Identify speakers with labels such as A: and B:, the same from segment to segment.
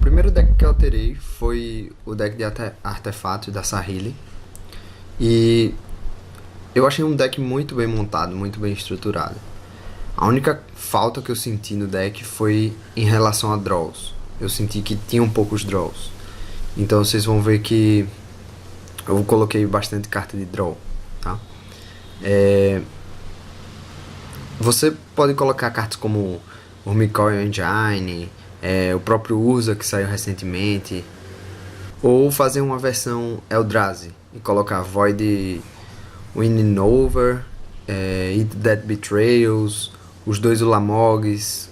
A: primeiro deck que eu alterei foi o deck de artefatos da Saheeli. E eu achei um deck muito bem montado, muito bem estruturado. A única falta que eu senti no deck foi em relação a draws. Eu senti que tinha poucos draws. Então vocês vão ver que eu coloquei bastante carta de draw, tá? Você pode colocar cartas como o Mikoil Engine, o próprio Urza que saiu recentemente, ou fazer uma versão Eldrazi e colocar Void Winning Over, Eat Dead Betrayals, os dois Ulamogs,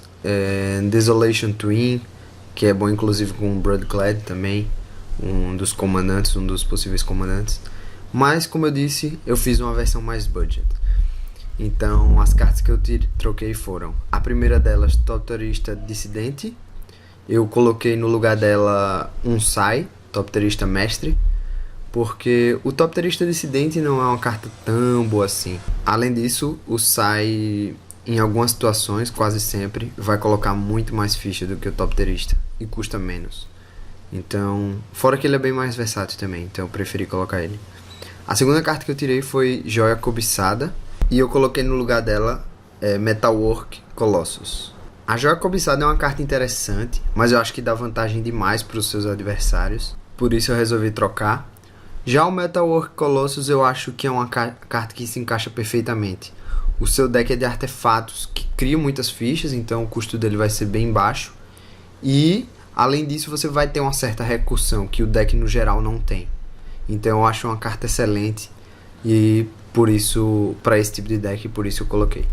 A: Desolation Twin, que é bom inclusive com Bloodclad também, um dos comandantes, um dos possíveis comandantes. Mas como eu disse, eu fiz uma versão mais budget. Então as cartas que eu troquei foram: a primeira delas, Topterista Dissidente. Eu coloquei no lugar dela um Sai, Topterista Mestre, porque o Topterista Dissidente não é uma carta tão boa assim. Além disso, o Sai, em algumas situações, quase sempre, vai colocar muito mais ficha do que o Topterista e custa menos. Então, fora que ele é bem mais versátil também, então eu preferi colocar ele. A segunda carta que eu tirei foi Joia Cobiçada, e eu coloquei no lugar dela Metalwork Colossus. A Joia Cobiçada é uma carta interessante, mas eu acho que dá vantagem demais para os seus adversários, por isso eu resolvi trocar. Já o Metalwork Colossus eu acho que é uma carta que se encaixa perfeitamente. O seu deck é de artefatos que cria muitas fichas, então o custo dele vai ser bem baixo. E, além disso, você vai ter uma certa recursão, que o deck no geral não tem. Então eu acho uma carta excelente, e por isso, para esse tipo de deck, por isso eu coloquei.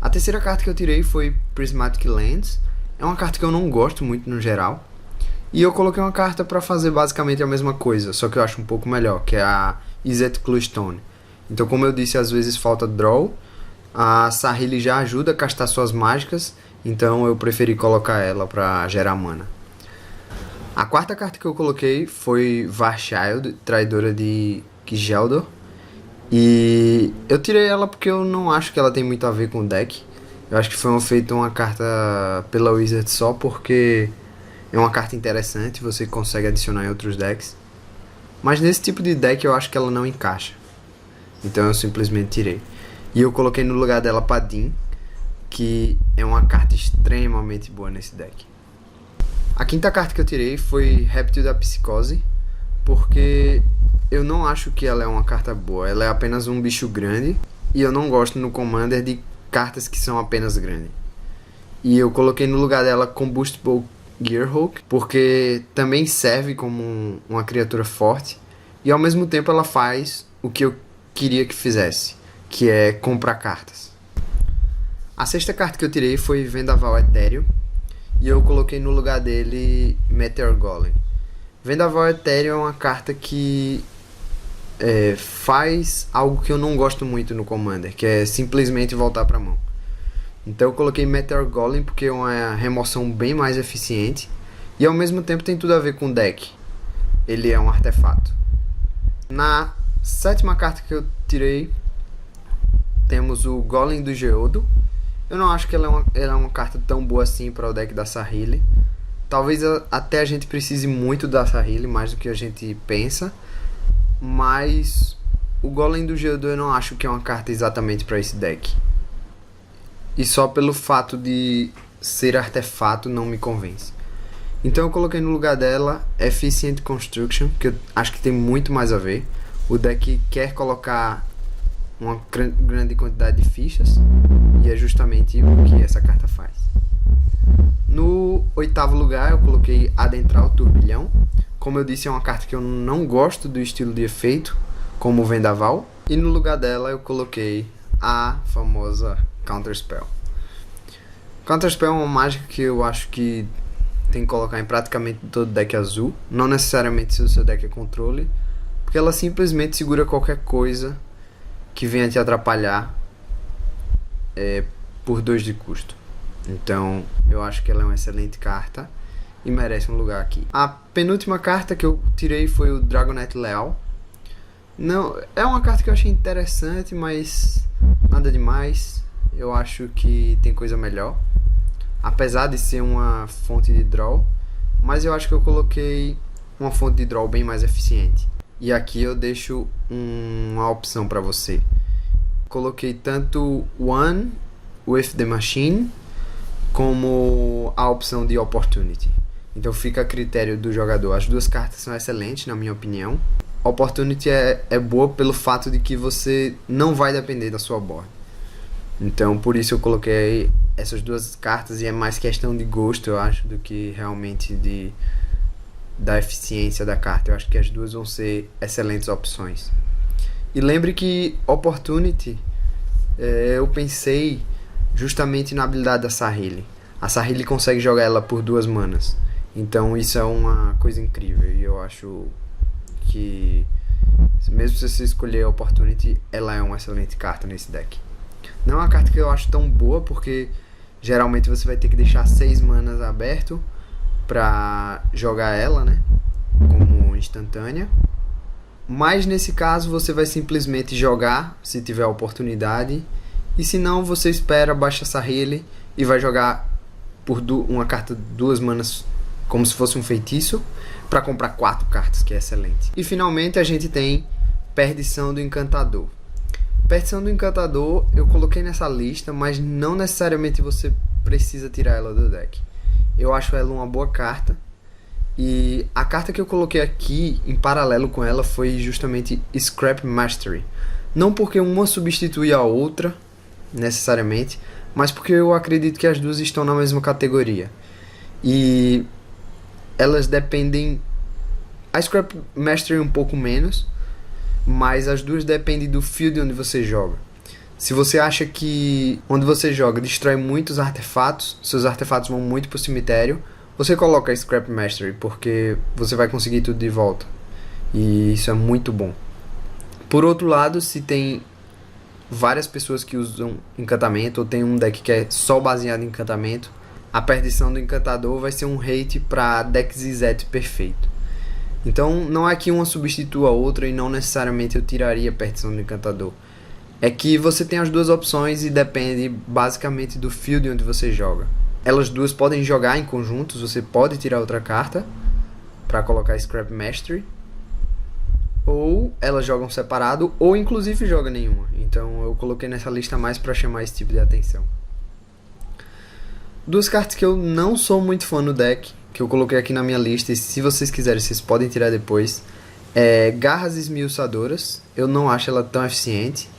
A: A terceira carta que eu tirei foi Prismatic Lands. É uma carta que eu não gosto muito no geral. E eu coloquei uma carta para fazer basicamente a mesma coisa, só que eu acho um pouco melhor, que é a Izzet Cluestone. Então, como eu disse, às vezes falta draw. A Saheeli já ajuda a castar suas mágicas, então eu preferi colocar ela para gerar mana. A quarta carta que eu coloquei foi Varchild, Traidora de Kjeldor. E eu tirei ela porque eu não acho que ela tem muito a ver com o deck. Eu acho que foi feita uma carta pela Wizard só porque é uma carta interessante, você consegue adicionar em outros decks. Mas nesse tipo de deck eu acho que ela não encaixa. Então eu simplesmente tirei. E eu coloquei no lugar dela Padim, que é uma carta extremamente boa nesse deck. A quinta carta que eu tirei foi Réptil da Psicose, porque eu não acho que ela é uma carta boa. Ela é apenas um bicho grande, e eu não gosto no Commander de cartas que são apenas grandes. E eu coloquei no lugar dela Combustible Gearhulk, porque também serve como uma criatura forte, e ao mesmo tempo ela faz o que eu queria que fizesse, que é comprar cartas. A sexta carta que eu tirei foi Vendaval Etéreo, e eu coloquei no lugar dele Meteor Golem. Vendaval Etéreo é uma carta que faz algo que eu não gosto muito no Commander, que é simplesmente voltar para a mão. Então eu coloquei Meteor Golem porque é uma remoção bem mais eficiente e ao mesmo tempo tem tudo a ver com o deck. Ele é um artefato. Na sétima carta que eu tirei temos o Golem do Geodo. Eu não acho que ela é uma carta tão boa assim para o deck da Saheeli. Talvez até a gente precise muito da Saheeli, mais do que a gente pensa. Mas o Golem do Geodo eu não acho que é uma carta exatamente para esse deck. E só pelo fato de ser artefato não me convence. Então eu coloquei no lugar dela Efficient Construction, que eu acho que tem muito mais a ver. O deck quer colocar uma grande quantidade de fichas, e é justamente o que essa carta faz. No oitavo lugar eu coloquei Adentrar o Turbilhão. Como eu disse, é uma carta que eu não gosto do estilo de efeito, como o Vendaval. E no lugar dela eu coloquei a famosa Counterspell. Counterspell é uma mágica que eu acho que tem que colocar em praticamente todo deck azul. Não necessariamente se o seu deck é controle, porque ela simplesmente segura qualquer coisa que venha te atrapalhar por 2 de custo. Então eu acho que ela é uma excelente carta e merece um lugar aqui. A penúltima carta que eu tirei foi o Dragonet Leal. Não, é uma carta que eu achei interessante, mas nada demais. Eu acho que tem coisa melhor. Apesar de ser uma fonte de draw, mas eu acho que eu coloquei uma fonte de draw bem mais eficiente. E aqui eu deixo uma opção para você. Coloquei tanto One with the Machine como a opção de Opportunity. Então fica a critério do jogador. As duas cartas são excelentes, na minha opinião. Opportunity é boa pelo fato de que você não vai depender da sua board. Então por isso eu coloquei essas duas cartas, e é mais questão de gosto, eu acho, do que realmente da eficiência da carta. Eu acho que as duas vão ser excelentes opções. E lembre que Opportunity, eu pensei justamente na habilidade da Saheeli. A Saheeli consegue jogar ela por 2 manas. Então isso é uma coisa incrível. E eu acho que, mesmo se você escolher a Opportunity, ela é uma excelente carta nesse deck. Não é uma carta que eu acho tão boa, porque geralmente você vai ter que deixar 6 manas aberto pra jogar ela, né, como instantânea. Mas nesse caso você vai simplesmente jogar, se tiver a oportunidade. E se não, você espera, baixa Saheeli e vai jogar por uma carta 2 manas, como se fosse um feitiço, para comprar 4 cartas, que é excelente. E finalmente a gente tem Perdição do Encantador. Perdição do Encantador eu coloquei nessa lista, mas não necessariamente você precisa tirar ela do deck. Eu acho ela uma boa carta. E a carta que eu coloquei aqui em paralelo com ela foi justamente Scrap Mastery. Não porque uma substitui a outra necessariamente, mas porque eu acredito que as duas estão na mesma categoria. E elas dependem... A Scrap Mastery um pouco menos, mas as duas dependem do field onde você joga. Se você acha que onde você joga destrói muitos artefatos, seus artefatos vão muito para o cemitério, você coloca a Scrap Mastery, porque você vai conseguir tudo de volta. E isso é muito bom. Por outro lado, se tem várias pessoas que usam encantamento, ou tem um deck que é só baseado em encantamento, a Perdição do Encantador vai ser um hate para deck Zizete perfeito. Então não é que uma substitua a outra, e não necessariamente eu tiraria a Perdição do Encantador. É que você tem as duas opções e depende basicamente do field onde você joga. Elas duas podem jogar em conjuntos, você pode tirar outra carta para colocar Scrap Mastery, ou elas jogam separado, ou inclusive joga nenhuma. Então eu coloquei nessa lista mais para chamar esse tipo de atenção. Duas cartas que eu não sou muito fã no deck, que eu coloquei aqui na minha lista, e se vocês quiserem, vocês podem tirar depois, é Garras Esmiuçadoras. Eu não acho ela tão eficiente,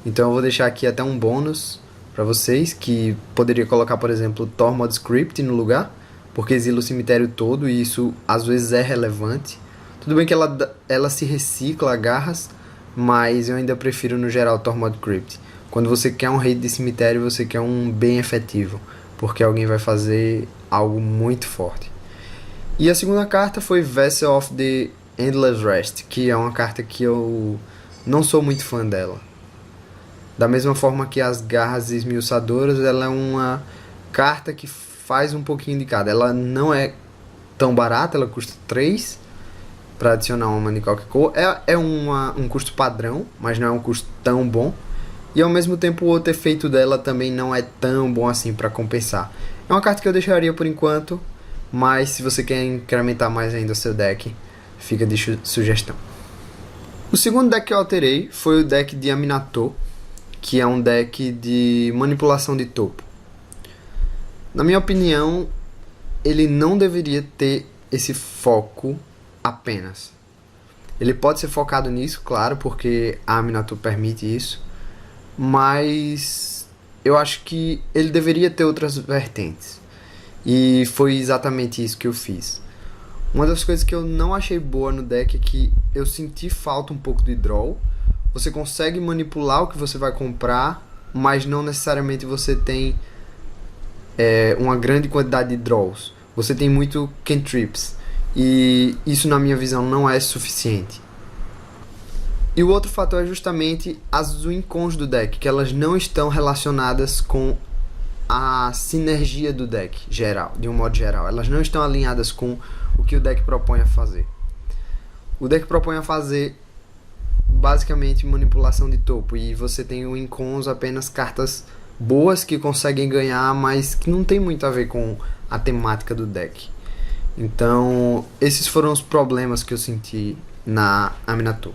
A: então eu vou deixar aqui até um bônus para vocês, que poderia colocar, por exemplo, Tormod Script no lugar, porque exila o cemitério todo, e isso às vezes é relevante. Tudo bem que ela se recicla a garras, mas eu ainda prefiro no geral Tormod Crypt. Quando você quer um raid de cemitério, você quer um bem efetivo, porque alguém vai fazer algo muito forte. E a segunda carta foi Vessel of the Endless Rest, que é uma carta que eu não sou muito fã dela. Da mesma forma que as Garras Esmiuçadoras, ela é uma carta que faz um pouquinho de cada. Ela não é tão barata, ela custa 3 para adicionar uma mana de qualquer cor. É um custo padrão, mas não é um custo tão bom. E ao mesmo tempo o outro efeito dela também não é tão bom assim para compensar. É uma carta que eu deixaria por enquanto, mas se você quer incrementar mais ainda o seu deck, fica de sugestão. O segundo deck que eu alterei foi o deck de Aminator, que é um deck de manipulação de topo. Na minha opinião, ele não deveria ter esse foco apenas. Ele pode ser focado nisso, claro, porque a Aminator permite isso, mas eu acho que ele deveria ter outras vertentes, e foi exatamente isso que eu fiz. Uma das coisas que eu não achei boa no deck é que eu senti falta um pouco de draw. Você consegue manipular o que você vai comprar, mas não necessariamente você tem uma grande quantidade de draws. Você tem muito cantrips, e isso na minha visão não é suficiente. E o outro fator é justamente as wincons do deck, que elas não estão relacionadas com a sinergia do deck geral, de um modo geral. Elas não estão alinhadas com o que o deck propõe a fazer. O deck propõe a fazer basicamente manipulação de topo, e você tem o wincons apenas cartas boas que conseguem ganhar, mas que não tem muito a ver com a temática do deck. Então, esses foram os problemas que eu senti na Aminatou.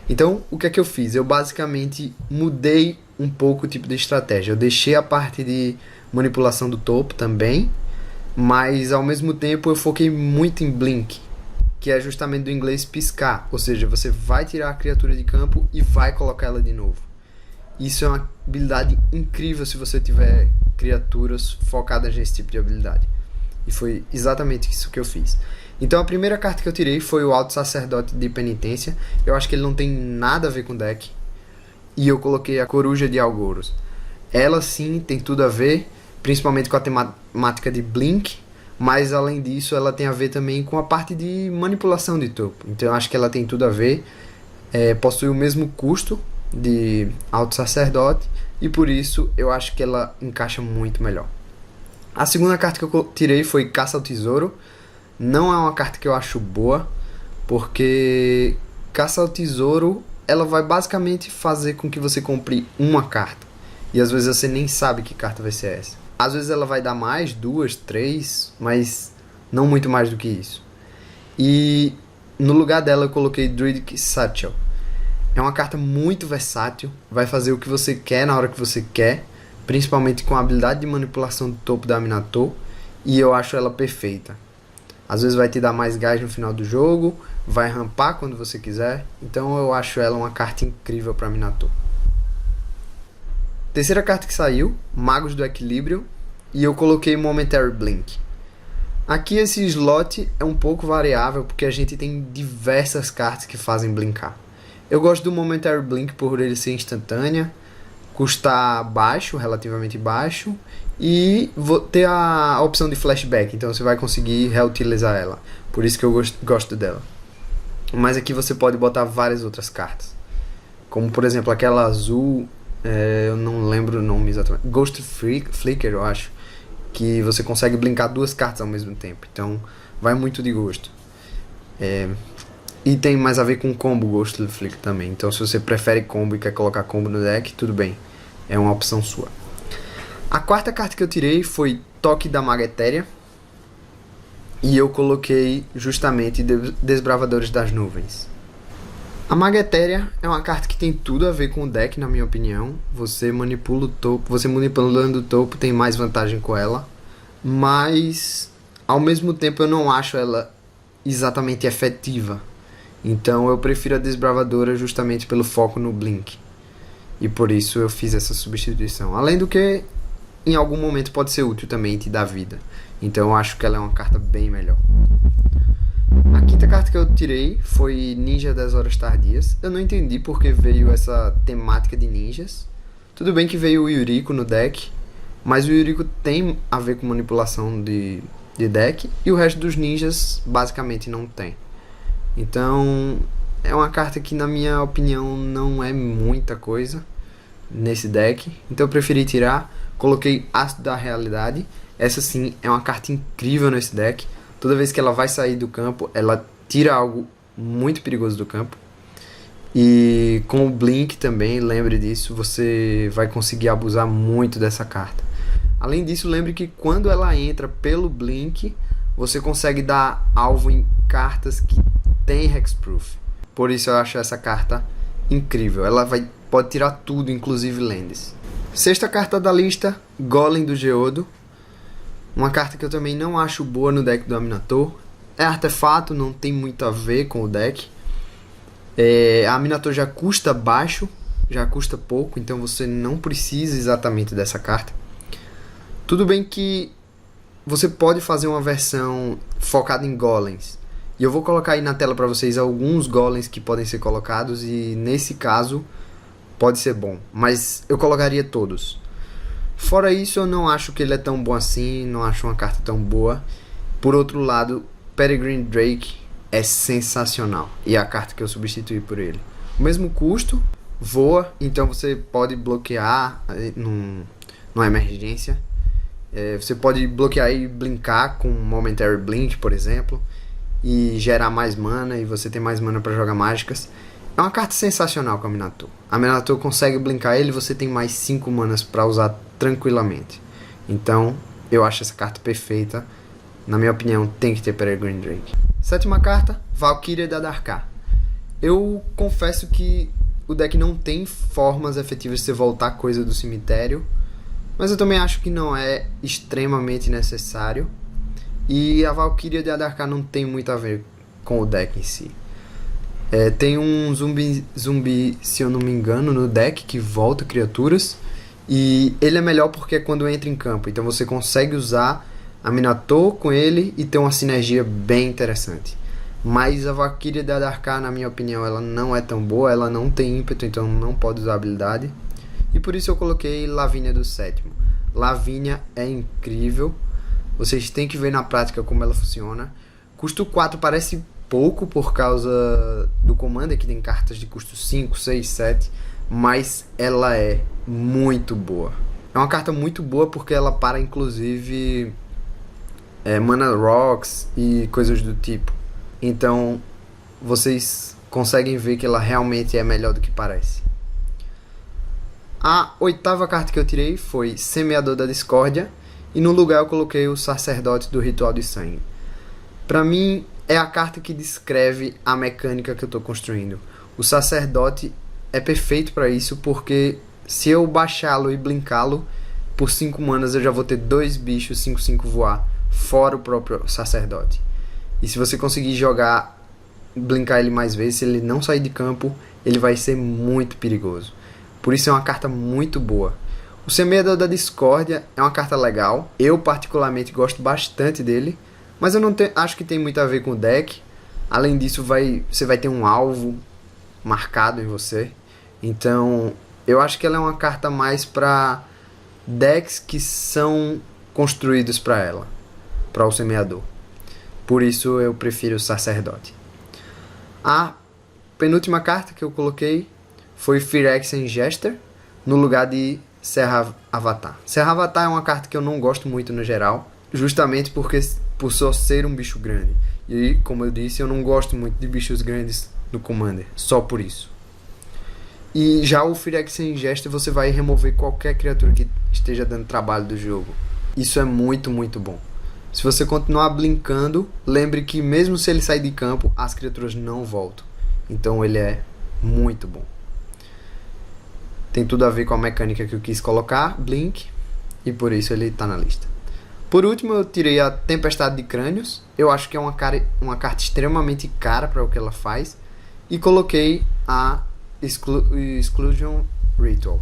A: Então, o que é que eu fiz? Eu basicamente mudei um pouco o tipo de estratégia. Eu deixei a parte de manipulação do topo também, mas ao mesmo tempo eu foquei muito em blink, que é justamente do inglês piscar, ou seja, você vai tirar a criatura de campo e vai colocar ela de novo. Isso é uma habilidade incrível se você tiver criaturas focadas nesse tipo de habilidade. E foi exatamente isso que eu fiz. Então a primeira carta que eu tirei foi o Alto Sacerdote de Penitência. Eu acho que ele não tem nada a ver com o deck. E eu coloquei a Coruja de Algoros. Ela sim tem tudo a ver, principalmente com a temática de Blink. Mas além disso ela tem a ver também com a parte de manipulação de topo. Então eu acho que ela tem tudo a ver. Possui o mesmo custo de Alto Sacerdote. E por isso eu acho que ela encaixa muito melhor. A segunda carta que eu tirei foi Caça ao Tesouro. Não é uma carta que eu acho boa, porque Caça ao Tesouro ela vai basicamente fazer com que você compre uma carta. E às vezes você nem sabe que carta vai ser essa. Às vezes ela vai dar mais, 2, 3, mas não muito mais do que isso. E no lugar dela eu coloquei Druidic Satchel. É uma carta muito versátil, vai fazer o que você quer na hora que você quer, principalmente com a habilidade de manipulação do topo da Aminatou, e eu acho ela perfeita. Às vezes vai te dar mais gás no final do jogo, vai rampar quando você quiser, então eu acho ela uma carta incrível para Aminatou. Terceira carta que saiu, Magos do Equilíbrio, e eu coloquei Momentary Blink. Aqui esse slot é um pouco variável, porque a gente tem diversas cartas que fazem blinkar. Eu gosto do Momentary Blink por ele ser instantânea, custar baixo, relativamente baixo, e ter a opção de flashback, então você vai conseguir reutilizar ela. Por isso que eu gosto dela. Mas aqui você pode botar várias outras cartas, como por exemplo aquela azul, eu não lembro o nome exatamente, Ghost Flicker eu acho, que você consegue blinkar 2 cartas ao mesmo tempo, então vai muito de gosto. E tem mais a ver com combo Ghost Flicker também, então se você prefere combo e quer colocar combo no deck, tudo bem, é uma opção sua. A quarta carta que eu tirei foi Toque da Maga Etérea, e eu coloquei justamente Desbravadores das Nuvens. A Maga Etérea é uma carta que tem tudo a ver com o deck, na minha opinião. Você manipula o topo, você manipulando o topo tem mais vantagem com ela, mas ao mesmo tempo eu não acho ela exatamente efetiva. Então eu prefiro a Desbravadora justamente pelo foco no Blink. E por isso eu fiz essa substituição. Além do que, em algum momento pode ser útil também e te dar vida. Então eu acho que ela é uma carta bem melhor. A quinta carta que eu tirei foi Ninja das Horas Tardias. Eu não entendi porque veio essa temática de ninjas. Tudo bem que veio o Yuriko no deck, mas o Yuriko tem a ver com manipulação de deck, e o resto dos ninjas basicamente não tem. Então é uma carta que na minha opinião não é muita coisa nesse deck, então eu preferi tirar. Coloquei Ácido da Realidade. Essa sim é uma carta incrível nesse deck. Toda vez que ela vai sair do campo, ela tira algo muito perigoso do campo. E com o Blink também, lembre disso, você vai conseguir abusar muito dessa carta. Além disso, lembre que quando ela entra pelo Blink, você consegue dar alvo em cartas que tem Hexproof. Por isso eu acho essa carta incrível. Ela pode tirar tudo, inclusive lands. Sexta carta da lista, Golem do Geodo. Uma carta que eu também não acho boa no deck do Aminatou. É artefato, não tem muito a ver com o deck. A Aminatou já custa baixo, já custa pouco, então você não precisa exatamente dessa carta. Tudo bem que você pode fazer uma versão focada em golems. E eu vou colocar aí na tela para vocês alguns golems que podem ser colocados, e nesse caso pode ser bom, mas eu colocaria todos. Fora isso, eu não acho que ele é tão bom assim, não acho uma carta tão boa. Por outro lado, Peregrine Drake é sensacional, e é a carta que eu substituí por ele. O mesmo custo, voa, então você pode bloquear numa emergência. Você pode bloquear e blinkar com Momentary Blink, por exemplo, e gerar mais mana, e você tem mais mana para jogar mágicas. É uma carta sensacional com a Aminatou. A Aminatou consegue blinkar ele e você tem mais 5 manas para usar tranquilamente. Então, eu acho essa carta perfeita Na minha opinião, tem que ter Peregrine Drake. Sétima carta, Valkyria da Darkar. Eu confesso que o deck não tem formas efetivas de você voltar coisa do cemitério, mas eu também acho que não é extremamente necessário. E a Valkyria de Adarkar não tem muito a ver com o deck em si. Tem um zumbi, se eu não me engano, no deck que volta criaturas. E ele é melhor porque é quando entra em campo. Então você consegue usar a Minator com ele e ter uma sinergia bem interessante. Mas a Valkyria de Adarkar, na minha opinião, ela não é tão boa. Ela não tem ímpeto, então não pode usar a habilidade. E por isso eu coloquei Lavínia do sétimo. Lavínia é incrível. Vocês têm que ver na prática como ela funciona. Custo 4 parece pouco por causa do Commander, que tem cartas de custo 5, 6, 7. Mas ela é muito boa. É uma carta muito boa porque ela para inclusive Mana Rocks e coisas do tipo. Então vocês conseguem ver que ela realmente é melhor do que parece. A oitava carta que eu tirei foi Semeador da Discórdia. E no lugar eu coloquei o Sacerdote do Ritual de Sangue. Pra mim é a carta que descreve a mecânica que eu estou construindo. O Sacerdote é perfeito para isso, porque se eu baixá-lo e blinká-lo, por 5 manas eu já vou ter 2 bichos 5/5 voar, fora o próprio Sacerdote. E se você conseguir jogar, blinkar ele mais vezes, se ele não sair de campo, ele vai ser muito perigoso. Por isso é uma carta muito boa. O Semeador da Discórdia é uma carta legal. Eu particularmente gosto bastante dele. Mas eu não acho que tem muito a ver com o deck. Além disso, você vai ter um alvo marcado em você. Então, eu acho que ela é uma carta mais para decks que são construídos para ela. Para o Semeador. Por isso eu prefiro o Sacerdote. A penúltima carta que eu coloquei foi Phyrexian Jester, no lugar de Serra Avatar. Serra Avatar é uma carta que eu não gosto muito no geral, justamente por só ser um bicho grande. E, como eu disse, eu não gosto muito de bichos grandes no Commander, só por isso. E já o Phyrexian Jester você vai remover qualquer criatura que esteja dando trabalho do jogo. Isso é muito, muito bom. Se você continuar blinkando, lembre que mesmo se ele sair de campo, as criaturas não voltam. Então ele é muito bom. Tem tudo a ver com a mecânica que eu quis colocar, Blink, e por isso ele está na lista. Por último, eu tirei a Tempestade de Crânios. Eu acho que é uma carta extremamente cara para o que ela faz. E coloquei a Exclusion Ritual,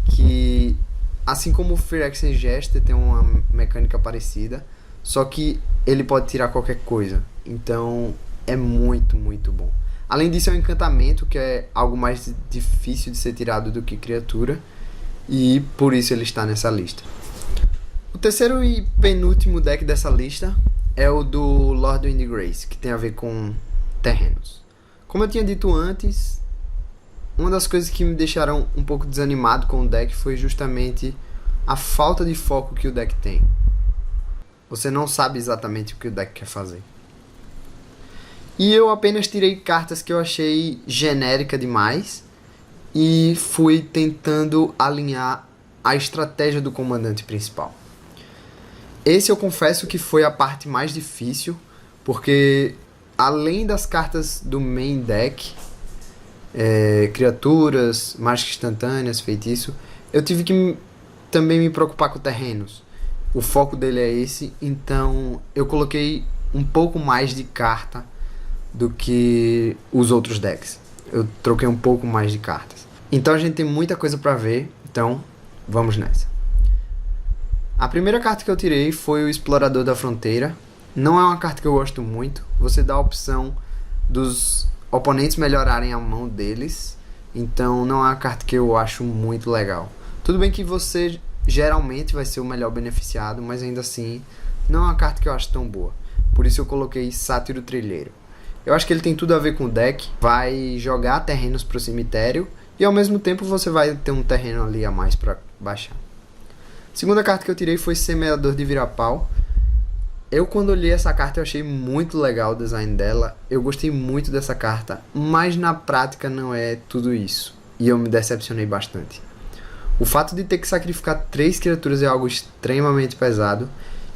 A: que, assim como o Phyrexian Jester, tem uma mecânica parecida, só que ele pode tirar qualquer coisa. Então é muito, muito bom. Além disso, é um encantamento, que é algo mais difícil de ser tirado do que criatura, e por isso ele está nessa lista. O terceiro e penúltimo deck dessa lista é o do Lord Windgrace, que tem a ver com terrenos. Como eu tinha dito antes, uma das coisas que me deixaram um pouco desanimado com o deck foi justamente a falta de foco que o deck tem. Você não sabe exatamente o que o deck quer fazer. E eu apenas tirei cartas que eu achei genérica demais e fui tentando alinhar a estratégia do comandante principal. Esse eu confesso que foi a parte mais difícil, porque além das cartas do main deck, criaturas, mágicas instantâneas, feitiço, eu tive que também me preocupar com terrenos. O foco dele é esse, então eu coloquei um pouco mais de carta do que os outros decks. Eu troquei um pouco mais de cartas. Então a gente tem muita coisa para ver, então vamos nessa. A primeira carta que eu tirei foi o Explorador da Fronteira. Não é uma carta que eu gosto muito. Você dá a opção dos oponentes melhorarem a mão deles, então não é uma carta que eu acho muito legal. Tudo bem que você geralmente vai ser o melhor beneficiado, mas ainda assim não é uma carta que eu acho tão boa. Por isso eu coloquei Sátiro Trilheiro. Eu acho que ele tem tudo a ver com o deck, vai jogar terrenos para o cemitério e ao mesmo tempo você vai ter um terreno ali a mais para baixar. A segunda carta que eu tirei foi Semeador de Virapau. Eu, quando olhei essa carta, eu achei muito legal o design dela, eu gostei muito dessa carta, mas na prática não é tudo isso e eu me decepcionei bastante. O fato de ter que sacrificar 3 criaturas é algo extremamente pesado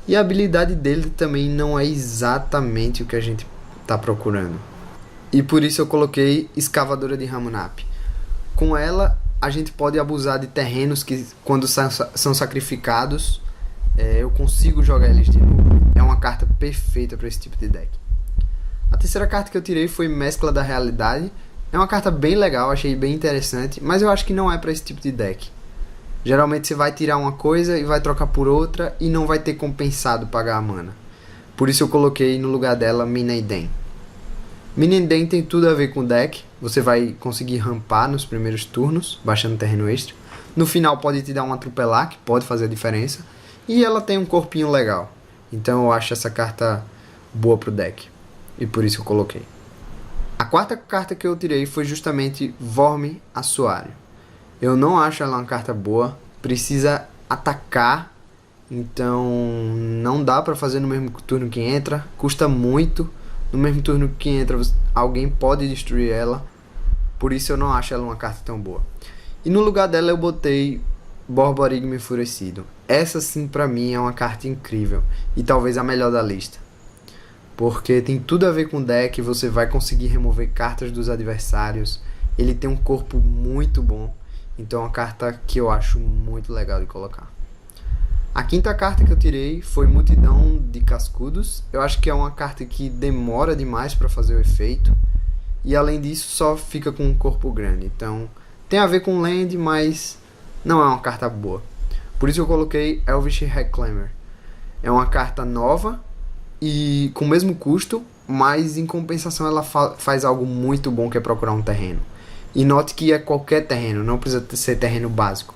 A: E a habilidade dele também não é exatamente o que a gente está procurando. E por isso eu coloquei Escavadora de Ramunap. Com ela, a gente pode abusar de terrenos que, quando são sacrificados, eu consigo jogar eles de novo. É uma carta perfeita para esse tipo de deck. A terceira carta que eu tirei foi Mescla da Realidade. É uma carta bem legal, achei bem interessante, mas eu acho que não é para esse tipo de deck. Geralmente você vai tirar uma coisa e vai trocar por outra e não vai ter compensado pagar a mana. Por isso eu coloquei no lugar dela Minanden. Minanden tem tudo a ver com o deck. Você vai conseguir rampar nos primeiros turnos, baixando terreno extra. No final pode te dar um atropelar, que pode fazer a diferença. E ela tem um corpinho legal. Então eu acho essa carta boa pro deck. E por isso eu coloquei. A quarta carta que eu tirei foi justamente Vorme Assoalho. Eu não acho ela uma carta boa. Precisa atacar. Então não dá pra fazer no mesmo turno que entra. Custa muito. No mesmo turno que entra, alguém pode destruir ela. Por isso eu não acho ela uma carta tão boa. E no lugar dela eu botei Borborigme Enfurecido. Essa sim pra mim é uma carta incrível. E talvez a melhor da lista. Porque tem tudo a ver com o deck. Você vai conseguir remover cartas dos adversários. Ele tem um corpo muito bom. Então é uma carta que eu acho muito legal de colocar. A quinta carta que eu tirei foi Multidão de Cascudos. Eu acho que é uma carta que demora demais para fazer o efeito. E além disso só fica com um corpo grande. Então tem a ver com land, mas não é uma carta boa. Por isso eu coloquei Elvish Reclaimer. É uma carta nova e com o mesmo custo, mas em compensação ela faz algo muito bom, que é procurar um terreno. E note que é qualquer terreno, não precisa ser terreno básico.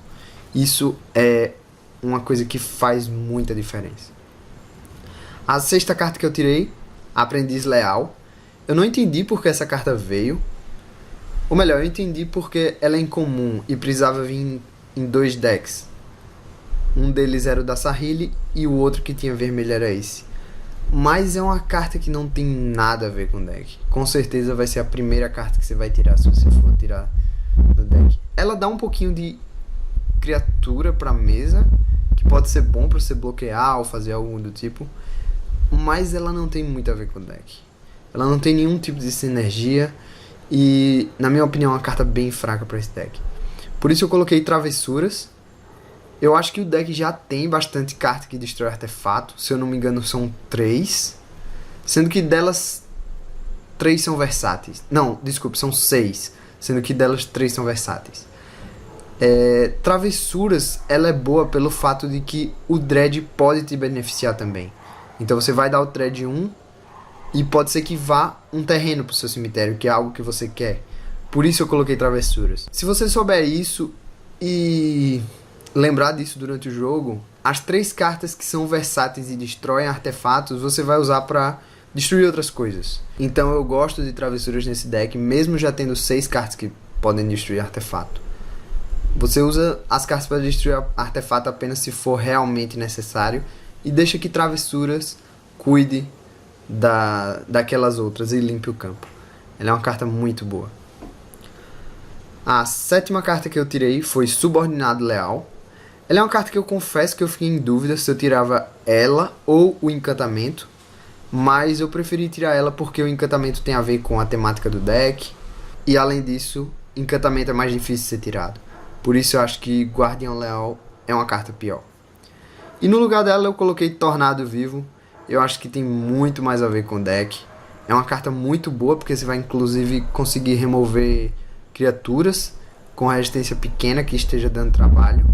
A: Isso é uma coisa que faz muita diferença. A sexta carta que eu tirei, Aprendiz Leal. Eu não entendi porque essa carta veio. Ou melhor, eu entendi porque ela é incomum e precisava vir em 2 decks. Um deles era o da Sahili e o outro que tinha vermelho era esse. Mas é uma carta que não tem nada a ver com o deck. Com certeza vai ser a primeira carta que você vai tirar se você for tirar do deck. Ela dá um pouquinho de criatura pra mesa, que pode ser bom pra você bloquear ou fazer algo do tipo. Mas ela não tem muito a ver com o deck. Ela não tem nenhum tipo de sinergia. E na minha opinião é uma carta bem fraca pra esse deck. Por isso eu coloquei Travessuras. Eu acho que o deck já tem bastante carta que destrói artefato. Se eu não me engano são 3. Sendo que delas 3 são versáteis. Não, desculpe, são 6. Sendo que delas 3 são versáteis. Travessuras, ela é boa pelo fato de que o Dread pode te beneficiar também. Então você vai dar o Dread 1 e pode ser que vá um terreno pro seu cemitério, que é algo que você quer. Por isso eu coloquei Travessuras. Se você souber isso e lembrar disso durante o jogo, as 3 cartas que são versáteis e destroem artefatos, você vai usar para destruir outras coisas. Então eu gosto de Travessuras nesse deck, mesmo já tendo 6 cartas que podem destruir artefato. Você usa as cartas para destruir artefato apenas se for realmente necessário e deixa que Travessuras cuide daquelas outras e limpe o campo. Ela é uma carta muito boa. A sétima carta que eu tirei foi Subordinado Leal. Ela é uma carta que eu confesso que eu fiquei em dúvida se eu tirava ela ou o encantamento, mas eu preferi tirar ela porque o encantamento tem a ver com a temática do deck e além disso, encantamento é mais difícil de ser tirado. Por isso eu acho que Guardião Leal é uma carta pior. E no lugar dela eu coloquei Tornado Vivo. Eu acho que tem muito mais a ver com o deck. É uma carta muito boa porque você vai inclusive conseguir remover criaturas com resistência pequena que esteja dando trabalho.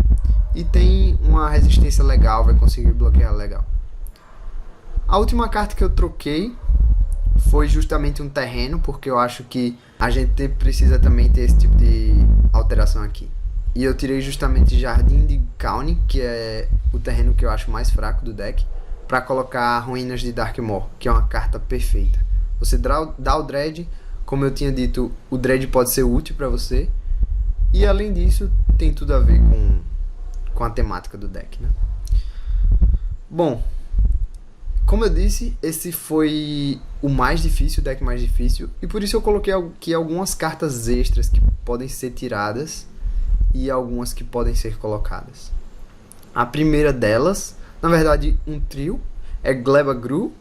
A: E tem uma resistência legal, vai conseguir bloquear legal. A última carta que eu troquei foi justamente um terreno, porque eu acho que a gente precisa também ter esse tipo de alteração aqui. E eu tirei justamente Jardim de Kauni, que é o terreno que eu acho mais fraco do deck, para colocar Ruínas de Darkmoor, que é uma carta perfeita. Você dá o Dread, como eu tinha dito, o Dread pode ser útil para você. E além disso, tem tudo a ver com a temática do deck, né? Bom, como eu disse, esse foi o mais difícil, o deck mais difícil. E por isso eu coloquei aqui algumas cartas extras que podem ser tiradas e algumas que podem ser colocadas. A primeira delas Na verdade, um trio. É Gleba Gru,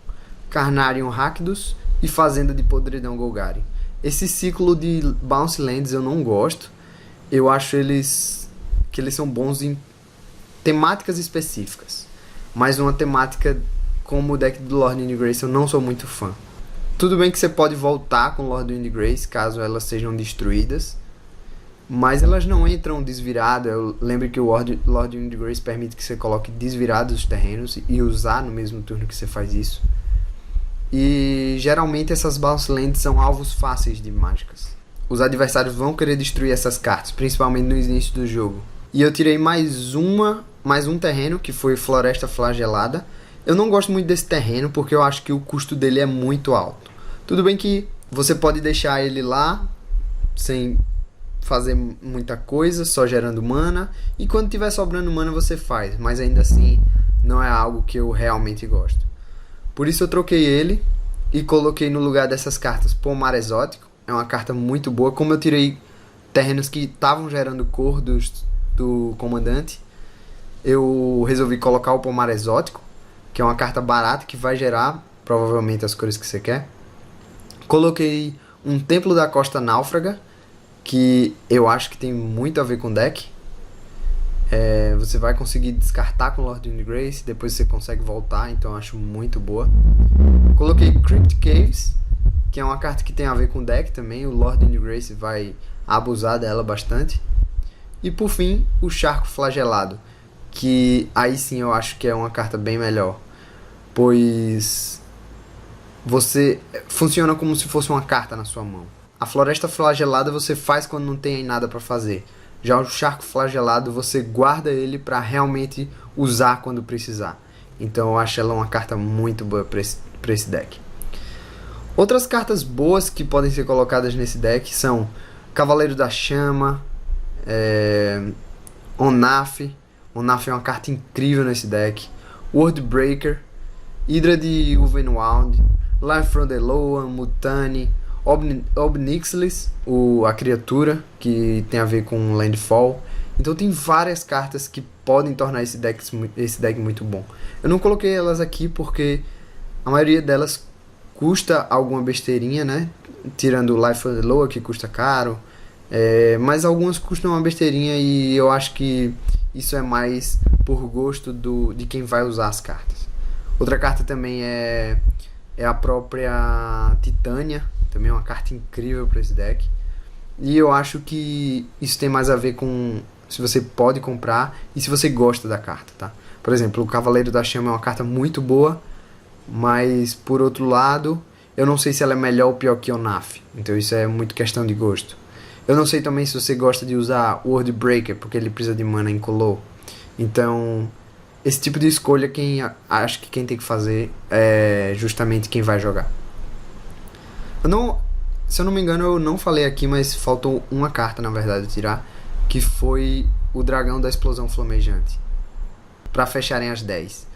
A: Carnarium Rakdos e Fazenda de Podridão Golgari. Esse ciclo de Bounce Lands eu não gosto. Eu acho que eles são bons em temáticas específicas. Mas uma temática como o deck do Lord Windgrace eu não sou muito fã. Tudo bem que você pode voltar com Lord Windgrace caso elas sejam destruídas, mas elas não entram desviradas. Eu lembro que o Lord Windgrace permite que você coloque desvirados os terrenos e usar no mesmo turno que você faz isso. E geralmente essas Bounce Lands são alvos fáceis de mágicas. Os adversários vão querer destruir essas cartas, principalmente no início do jogo. E eu tirei mais um terreno, que foi Floresta Flagelada. Eu não gosto muito desse terreno, porque eu acho que o custo dele é muito alto. Tudo bem que você pode deixar ele lá, sem fazer muita coisa, só gerando mana. E quando tiver sobrando mana você faz, mas ainda assim não é algo que eu realmente gosto. Por isso eu troquei ele e coloquei no lugar dessas cartas Pomar Exótico. É uma carta muito boa. Como eu tirei terrenos que estavam gerando cor do comandante, eu resolvi colocar o Pomar Exótico, que é uma carta barata que vai gerar provavelmente as cores que você quer. Coloquei um Templo da Costa Náufraga, que eu acho que tem muito a ver com o deck. Você vai conseguir descartar com Lord Windgrace, depois você consegue voltar, então eu acho muito boa. Coloquei Crypt Caves, que é uma carta que tem a ver com o deck também. O Lord Windgrace vai abusar dela bastante. E por fim, o Charco Flagelado, que aí sim eu acho que é uma carta bem melhor, pois você funciona como se fosse uma carta na sua mão. A Floresta Flagelada você faz quando não tem nada para fazer. Já o Charco Flagelado você guarda ele para realmente usar quando precisar. Então eu acho ela uma carta muito boa para esse deck. Outras cartas boas que podem ser colocadas nesse deck são Cavaleiro da Chama, Onaf. Onaf é uma carta incrível nesse deck. Worldbreaker, Hydra de Uvenwald, Life from the Loa, Mutani, Obnixilis, a criatura que tem a ver com Landfall. Então tem várias cartas que podem tornar esse deck muito bom. Eu não coloquei elas aqui porque a maioria delas custa alguma besteirinha, né? Tirando o Life from the Loa, que custa caro. Mas algumas custam uma besteirinha e eu acho que isso é mais por gosto de quem vai usar as cartas. Outra carta também é a própria Titânia, também é uma carta incrível para esse deck. E eu acho que isso tem mais a ver com se você pode comprar e se você gosta da carta, tá? Por exemplo, o Cavaleiro da Chama é uma carta muito boa, mas por outro lado, eu não sei se ela é melhor ou pior que Onaf. Então isso é muito questão de gosto. Eu não sei também se você gosta de usar Worldbreaker, porque ele precisa de mana incolor. Então, esse tipo de escolha, acho que quem tem que fazer é justamente quem vai jogar. Se eu não me engano, eu não falei aqui, mas faltou uma carta, na verdade, tirar, que foi o Dragão da Explosão Flamejante, para fecharem as 10.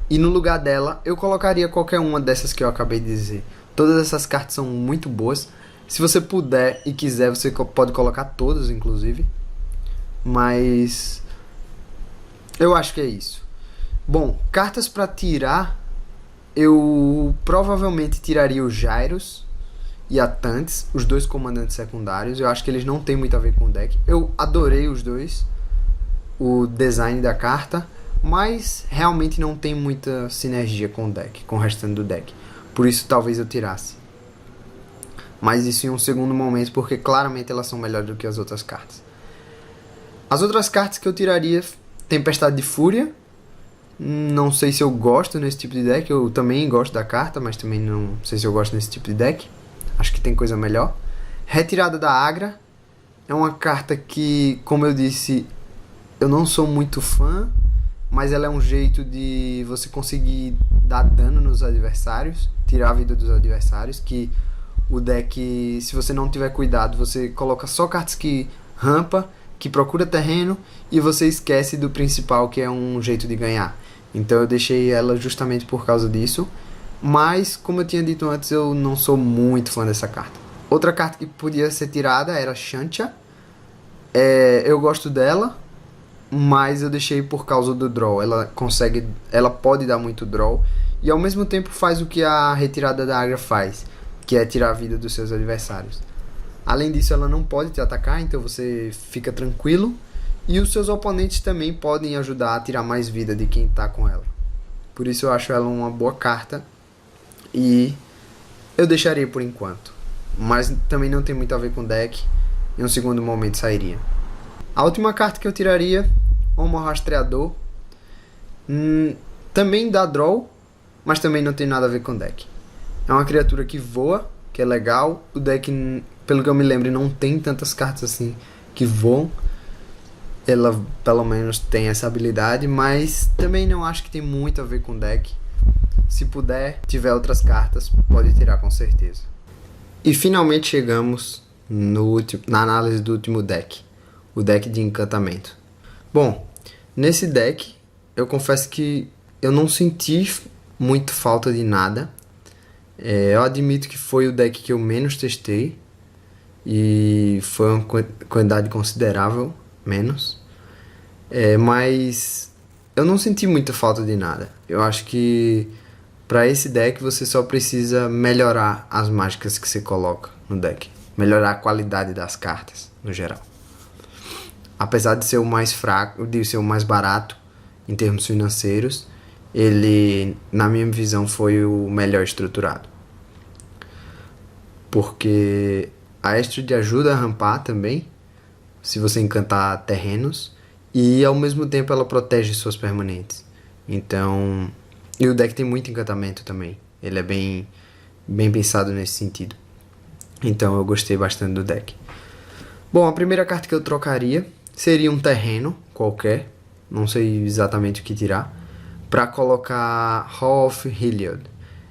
A: E no lugar dela, eu colocaria qualquer uma dessas que eu acabei de dizer. Todas essas cartas são muito boas. Se você puder e quiser, você pode colocar todas, inclusive. Mas eu acho que é isso. Bom, cartas para tirar, eu provavelmente tiraria o Gyros e a Tantes, os dois comandantes secundários. Eu acho que eles não tem muito a ver com o deck. Eu adorei os dois, o design da carta, mas realmente não tem muita sinergia com o deck, com o restante do deck. Por isso talvez eu tirasse. Mas isso em um segundo momento, porque claramente elas são melhores do que as outras cartas. As outras cartas que eu tiraria, Tempestade de Fúria. Não sei se eu gosto nesse tipo de deck. Eu também gosto da carta, mas também não sei se eu gosto nesse tipo de deck. Acho que tem coisa melhor. Retirada da Agra. É uma carta que, como eu disse, eu não sou muito fã, mas ela é um jeito de você conseguir dar dano nos adversários, tirar a vida dos adversários, que o deck, se você não tiver cuidado, você coloca só cartas que rampa, que procura terreno, e você esquece do principal, que é um jeito de ganhar. Então eu deixei ela justamente por causa disso. Mas, como eu tinha dito antes, eu não sou muito fã dessa carta. Outra carta que podia ser tirada era Shantia. Eu gosto dela, mas eu deixei por causa do draw. Ela pode dar muito draw e ao mesmo tempo faz o que a retirada da Agra faz, que é tirar a vida dos seus adversários. Além disso, ela não pode te atacar, então você fica tranquilo. E os seus oponentes também podem ajudar a tirar mais vida de quem está com ela. Por isso eu acho ela uma boa carta e eu deixaria por enquanto. Mas também não tem muito a ver com o deck. Em um segundo momento sairia. A última carta que eu tiraria, Homo Rastreador. Também dá draw, mas também não tem nada a ver com o deck. É uma criatura que voa, que é legal. O deck, pelo que eu me lembro, não tem tantas cartas assim que voam. Ela pelo menos tem essa habilidade, mas também não acho que tem muito a ver com o deck. Se puder, tiver outras cartas, pode tirar com certeza. E finalmente chegamos na análise do último deck, o deck de encantamento. Bom, nesse deck eu confesso que eu não senti muito falta de nada. Eu admito que foi o deck que eu menos testei e foi uma quantidade considerável menos, mas eu não senti muita falta de nada. Eu acho que para esse deck você só precisa melhorar as mágicas que você coloca no deck, melhorar a qualidade das cartas no geral. Apesar de ser o mais fraco, de ser o mais barato em termos financeiros, ele, na minha visão, foi o melhor estruturado, porque a Estrid ajuda a rampar também, se você encantar terrenos, e ao mesmo tempo ela protege suas permanentes. Então, e o deck tem muito encantamento também. Ele é bem pensado nesse sentido. Então eu gostei bastante do deck. Bom, a primeira carta que eu trocaria seria um terreno qualquer, não sei exatamente o que tirar, para colocar Hall of Heliod.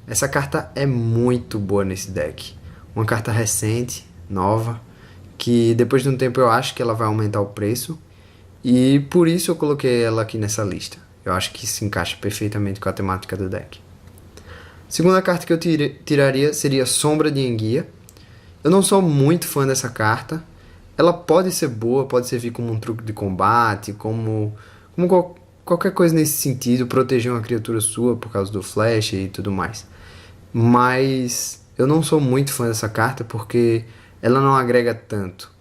A: Essa carta é muito boa nesse deck. Uma carta recente, nova, que depois de um tempo eu acho que ela vai aumentar o preço, e por isso eu coloquei ela aqui nessa lista. Eu acho que se encaixa perfeitamente com a temática do deck. A segunda carta que eu tiraria seria Sombra de Enguia. Eu não sou muito fã dessa carta. Ela pode ser boa, pode servir como um truque de combate, como qualquer coisa nesse sentido, proteger uma criatura sua por causa do flash e tudo mais. Mas eu não sou muito fã dessa carta porque ela não agrega tanto.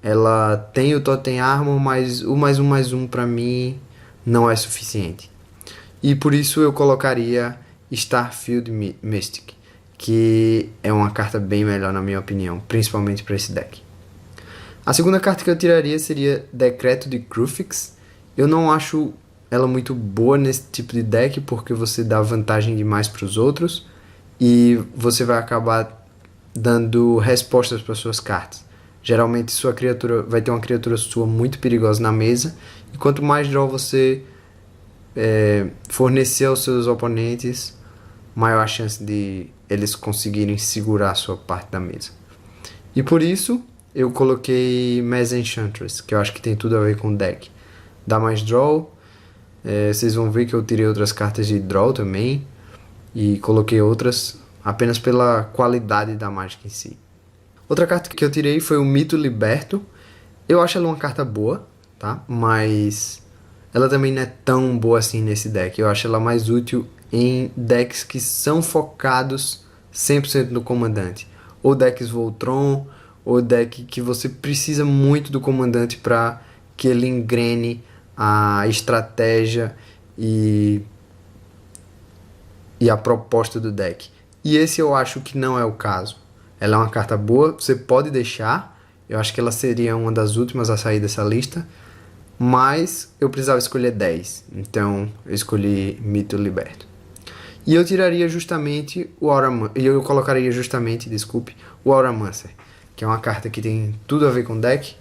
A: Ela tem o Totem Armor, mas o +1/+1 pra mim não é suficiente. E por isso eu colocaria Starfield Mystic, que é uma carta bem melhor na minha opinião, principalmente para esse deck. A segunda carta que eu tiraria seria Decreto de Kruphix. Eu não acho ela muito boa nesse tipo de deck, porque você dá vantagem demais para os outros e você vai acabar dando respostas para suas cartas. Geralmente sua criatura vai ter uma criatura sua muito perigosa na mesa, e quanto mais draw você fornecer aos seus oponentes, maior a chance de eles conseguirem segurar a sua parte da mesa. E por isso eu coloquei Mass Enchantress, que eu acho que tem tudo a ver com o deck. Dá mais draw, vocês vão ver que eu tirei outras cartas de draw também, e coloquei outras apenas pela qualidade da mágica em si. Outra carta que eu tirei foi o Mito Liberto. Eu acho ela uma carta boa, tá? Mas ela também não é tão boa assim nesse deck. Eu acho ela mais útil em decks que são focados 100% no comandante. Ou decks Voltron, ou deck que você precisa muito do comandante para que ele engrene a estratégia e a proposta do deck. E esse eu acho que não é o caso. Ela é uma carta boa, você pode deixar. Eu acho que ela seria uma das últimas a sair dessa lista. Mas eu precisava escolher 10. Então eu escolhi Mito Liberto. E eu tiraria justamente o Auramancer, que é uma carta que tem tudo a ver com o deck.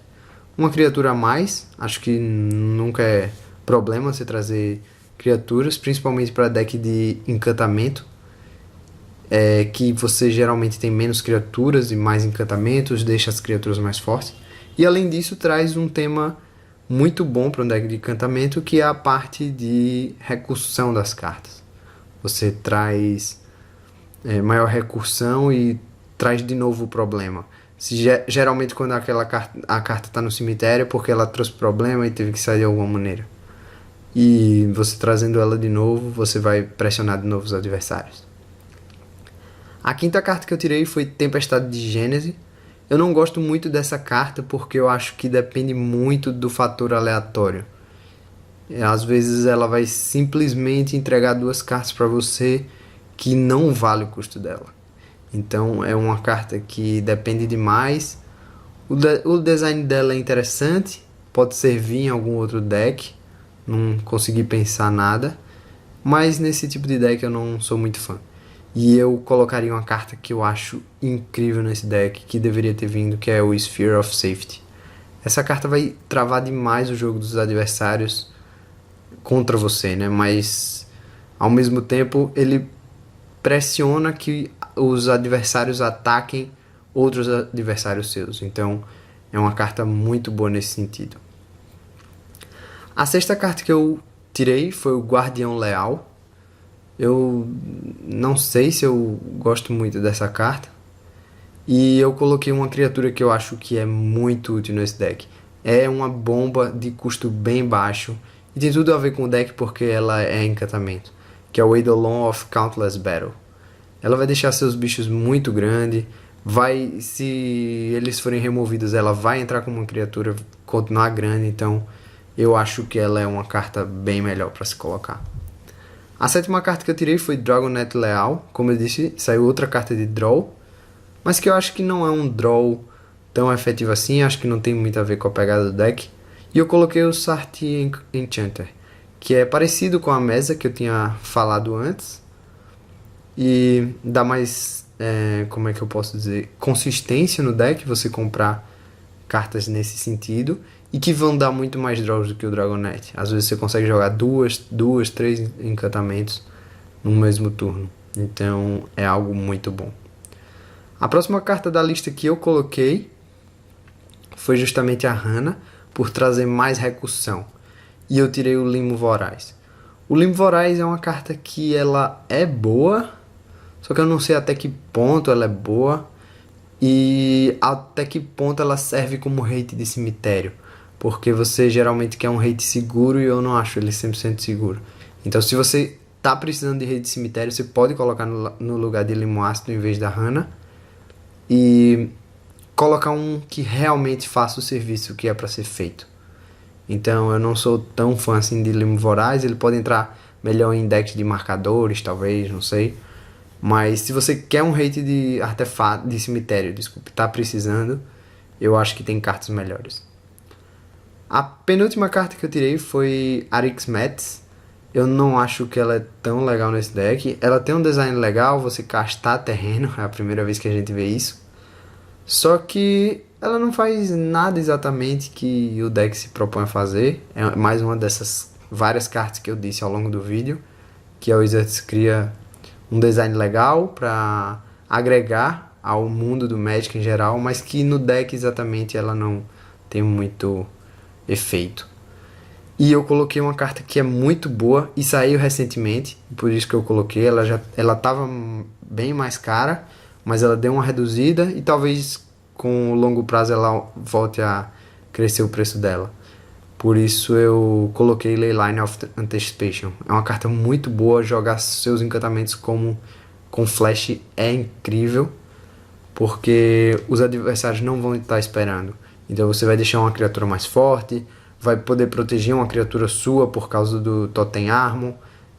A: Uma criatura a mais. Acho que nunca é problema você trazer criaturas, principalmente para deck de encantamento. Que você geralmente tem menos criaturas e mais encantamentos, deixa as criaturas mais fortes. E além disso traz um tema muito bom para um deck de encantamento, que é a parte de recursão das cartas. Você traz maior recursão e traz de novo o problema. Geralmente quando a carta está no cemitério é porque ela trouxe problema e teve que sair de alguma maneira. e você trazendo ela de novo, você vai pressionar de novo os adversários. A quinta carta que eu tirei foi Tempestade de Gênese. Eu não gosto muito dessa carta porque eu acho que depende muito do fator aleatório. Às vezes ela vai simplesmente entregar duas cartas para você que não vale o custo dela. Então é uma carta que depende demais. O design dela é interessante, pode servir em algum outro deck, não consegui pensar nada, mas nesse tipo de deck eu não sou muito fã. E eu colocaria uma carta que eu acho incrível nesse deck, que deveria ter vindo, que é o Sphere of Safety. Essa carta vai travar demais o jogo dos adversários contra você, né? Mas ao mesmo tempo ele pressiona que os adversários ataquem outros adversários seus. Então é uma carta muito boa nesse sentido. A sexta carta que eu tirei foi o Guardião Leal. Eu não sei se eu gosto muito dessa carta. E eu coloquei uma criatura que eu acho que é muito útil nesse deck. É uma bomba de custo bem baixo. E tem tudo a ver com o deck porque ela é encantamento. Que é o Eidolon of Countless Battle. Ela vai deixar seus bichos muito grandes. Se eles forem removidos, ela vai entrar como uma criatura, continuar grande. Então eu acho que ela é uma carta bem melhor para se colocar. A sétima carta que eu tirei foi Dragonet Leal. Como eu disse, saiu outra carta de draw, mas que eu acho que não é um draw tão efetivo assim. Acho que não tem muito a ver com a pegada do deck. E eu coloquei o Sarti Enchanter, que é parecido com a mesa que eu tinha falado antes. E dá mais, como é que eu posso dizer, consistência no deck, você comprar cartas nesse sentido. E que vão dar muito mais draws do que o Dragonet. Às vezes você consegue jogar duas, três encantamentos no mesmo turno. Então é algo muito bom. A próxima carta da lista que eu coloquei foi justamente a Hana, por trazer mais recursão. E eu tirei o Limo Voraz. O Limo Voraz é uma carta que ela é boa, só que eu não sei até que ponto ela é boa e até que ponto ela serve como hate de cemitério. Porque você geralmente quer um hate seguro e eu não acho ele 100% seguro. Então se você tá precisando de hate de cemitério, você pode colocar no lugar de Limo Ácido em vez da Hana. E colocar um que realmente faça o serviço que é para ser feito. Então eu não sou tão fã assim de Limo Voraz. Ele pode entrar melhor em decks de marcadores, talvez, não sei. Mas se você quer um hate de artefato, de cemitério, desculpe, tá precisando, eu acho que tem cartas melhores. A penúltima carta que eu tirei foi Arix Mets. Eu não acho que ela é tão legal nesse deck. Ela tem um design legal, você castar terreno, é a primeira vez que a gente vê isso. Só que ela não faz nada exatamente que o deck se propõe a fazer. É mais uma dessas várias cartas que eu disse ao longo do vídeo, que a Wizards cria um design legal para agregar ao mundo do Magic em geral, mas que no deck exatamente ela não tem muito efeito. E eu coloquei uma carta que é muito boa e saiu recentemente, por isso que eu coloquei. Ela estava bem mais cara, mas ela deu uma reduzida e talvez com o longo prazo ela volte a crescer o preço dela. Por isso eu coloquei Leyline of Anticipation. É uma carta muito boa, jogar seus encantamentos com flash é incrível, porque os adversários não vão estar esperando. Então você vai deixar uma criatura mais forte, vai poder proteger uma criatura sua por causa do Totem Armor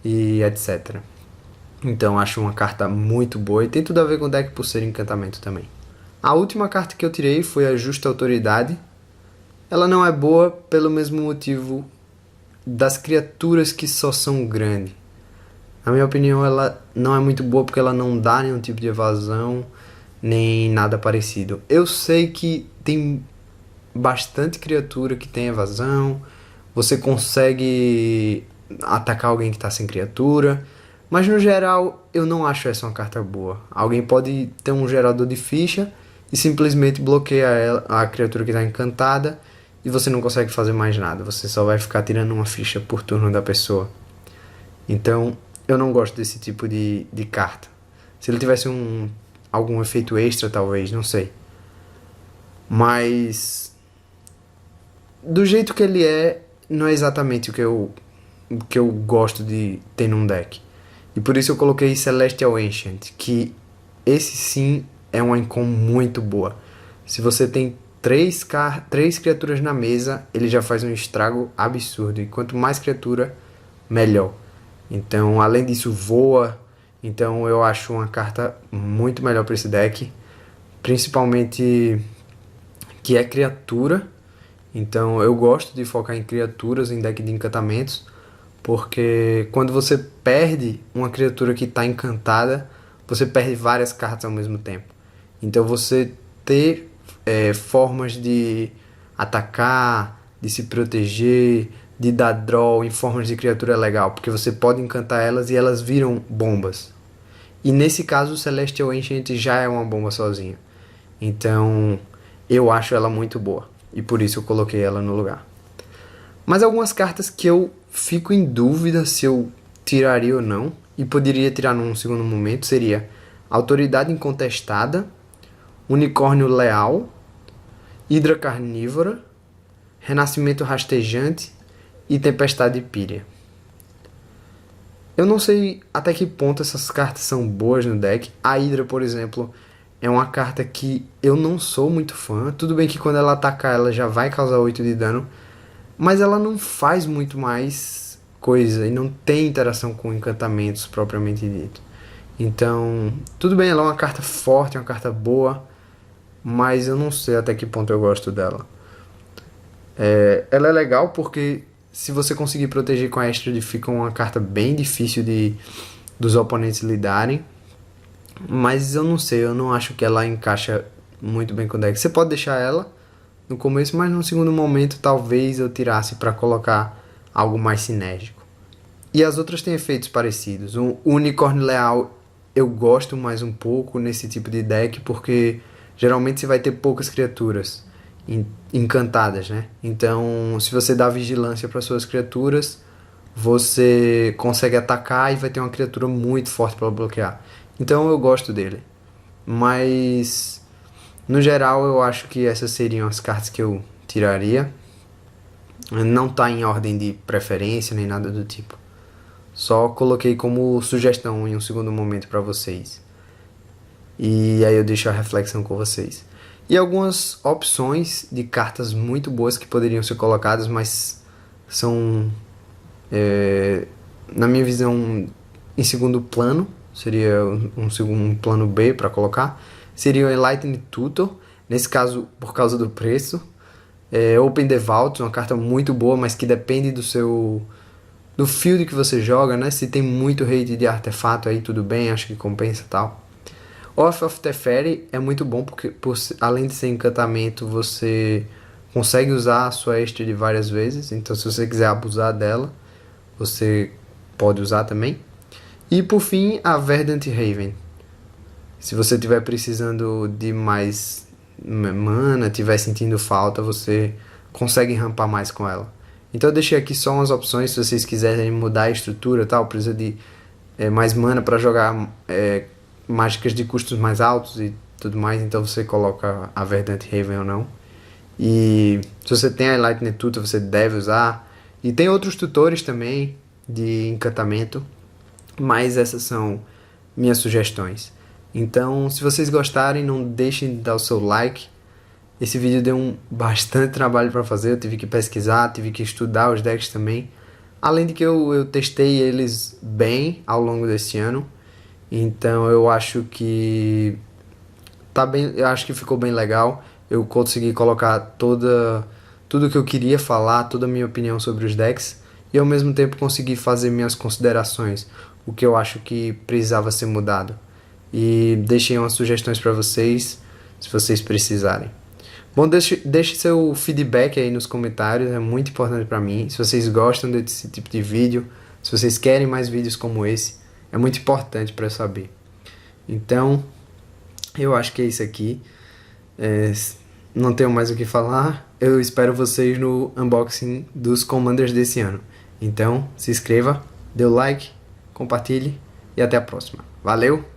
A: e etc. Então acho uma carta muito boa e tem tudo a ver com o deck por ser encantamento também. A última carta que eu tirei foi a Justa Autoridade. Ela não é boa pelo mesmo motivo das criaturas que só são grandes. Na minha opinião, ela não é muito boa porque ela não dá nenhum tipo de evasão, nem nada parecido. Eu sei que tem bastante criatura que tem evasão, você consegue atacar alguém que está sem criatura, mas no geral eu não acho essa uma carta boa. Alguém pode ter um gerador de ficha e simplesmente bloqueia a criatura que está encantada e você não consegue fazer mais nada, você só vai ficar tirando uma ficha por turno da pessoa. Então eu não gosto desse tipo de carta. Se ele tivesse algum efeito extra, talvez, não sei. Mas do jeito que ele é, não é exatamente o que eu que eu gosto de ter num deck. E por isso eu coloquei Celestial Ancient, que esse sim é uma incom muito boa. Se você tem três criaturas na mesa, ele já faz um estrago absurdo. E quanto mais criatura, melhor. Então, além disso, voa. Então, eu acho uma carta muito melhor para esse deck. Principalmente que é criatura. Então, eu gosto de focar em criaturas, em deck de encantamentos. Porque quando você perde uma criatura que está encantada, você perde várias cartas ao mesmo tempo. Então, você ter formas de atacar, de se proteger, de dar draw em formas de criatura é legal, porque você pode encantar elas e elas viram bombas. E nesse caso o Celestial Ancient já é uma bomba sozinha. Então eu acho ela muito boa e por isso eu coloquei ela no lugar. Mas algumas cartas que eu fico em dúvida se eu tiraria ou não, e poderia tirar num segundo momento, seria Autoridade Incontestada, Unicórnio Leal, Hidra Carnívora, Renascimento Rastejante e Tempestade Pírea. Eu não sei até que ponto essas cartas são boas no deck. A Hidra, por exemplo, é uma carta que eu não sou muito fã. Tudo bem que quando ela atacar ela já vai causar 8 de dano, mas ela não faz muito mais coisa e não tem interação com encantamentos propriamente dito. Então, tudo bem, ela é uma carta forte, é uma carta boa, mas eu não sei até que ponto eu gosto dela. Ela é legal porque se você conseguir proteger com a Extra, fica uma carta bem difícil dos oponentes lidarem. Mas eu não sei, eu não acho que ela encaixa muito bem com o deck. Você pode deixar ela no começo, mas no segundo momento talvez eu tirasse para colocar algo mais sinérgico. E as outras têm efeitos parecidos. O Unicórnio Leal eu gosto mais um pouco nesse tipo de deck, porque geralmente você vai ter poucas criaturas encantadas, né? Então, se você dá vigilância para suas criaturas, você consegue atacar e vai ter uma criatura muito forte para bloquear. Então, eu gosto dele. Mas, no geral, eu acho que essas seriam as cartas que eu tiraria. Não tá em ordem de preferência nem nada do tipo. Só coloquei como sugestão em um segundo momento para vocês. E aí eu deixo a reflexão com vocês. E algumas opções de cartas muito boas que poderiam ser colocadas, mas são, na minha visão, em segundo plano. Seria um plano B para colocar. Seria o Enlightened Tutor, nesse caso por causa do preço. Open the Vault, uma carta muito boa, mas que depende do field que você joga, né? Se tem muito hate de artefato aí, tudo bem, acho que compensa e tal. Oath of Teferi é muito bom porque, além de ser encantamento, você consegue usar a sua extra de várias vezes. Então, se você quiser abusar dela, você pode usar também. E, por fim, a Verdant Haven. Se você estiver precisando de mais mana, estiver sentindo falta, você consegue rampar mais com ela. Então, eu deixei aqui só umas opções, se vocês quiserem mudar a estrutura e tal, precisa de mais mana para jogar mágicas de custos mais altos e tudo mais, então você coloca a Verdant Haven ou não. E se você tem a Enlightened Tutor, você deve usar. E tem outros tutores também de encantamento, mas essas são minhas sugestões. Então, se vocês gostarem, não deixem de dar o seu like. Esse vídeo deu bastante trabalho para fazer, eu tive que pesquisar, tive que estudar os decks também. Além de que eu testei eles bem ao longo desse ano. Então eu acho que eu acho que ficou bem legal. Eu consegui colocar tudo que eu queria falar, toda a minha opinião sobre os decks, e ao mesmo tempo consegui fazer minhas considerações, o que eu acho que precisava ser mudado. E deixei umas sugestões para vocês, se vocês precisarem. Bom, deixe seu feedback aí nos comentários, é muito importante para mim. Se vocês gostam desse tipo de vídeo, se vocês querem mais vídeos como esse, é muito importante para eu saber. Então, eu acho que é isso aqui. Não tenho mais o que falar. Eu espero vocês no unboxing dos Commanders desse ano. Então, se inscreva, dê o like, compartilhe e até a próxima. Valeu!